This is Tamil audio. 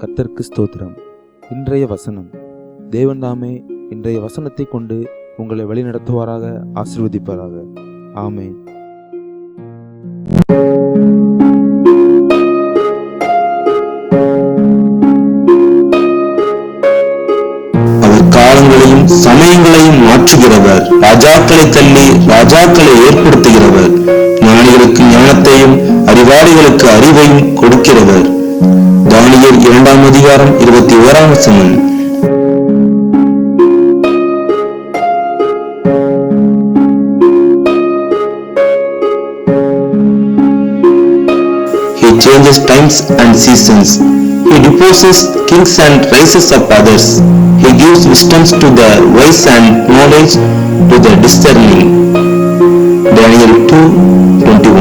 கர்த்தருக்கு ஸ்தோத்திரம். இன்றைய வசனம். தேவன் தாமே இன்றைய வசனத்தை கொண்டு உங்களை வழிநடத்துவாராக, ஆசீர்வதிப்பாராக. ஆமென். அவர் காலங்களையும் சமயங்களையும் மாற்றுகிறவர். ராஜாக்களை தள்ளி ராஜாக்களை ஏற்படுத்துகிறவர். ஞானிகளுக்கு ஞானத்தையும் அறிவாளிகளுக்கு அறிவையும் கொடுக்கிறவர். தானியேல் 2ஆம் அதிகாரம் 21ஆம் வசனம். He changes times and seasons. He deposes kings and raises up others. He gives wisdom to the wise and knowledge to the discerning. Daniel 2:21.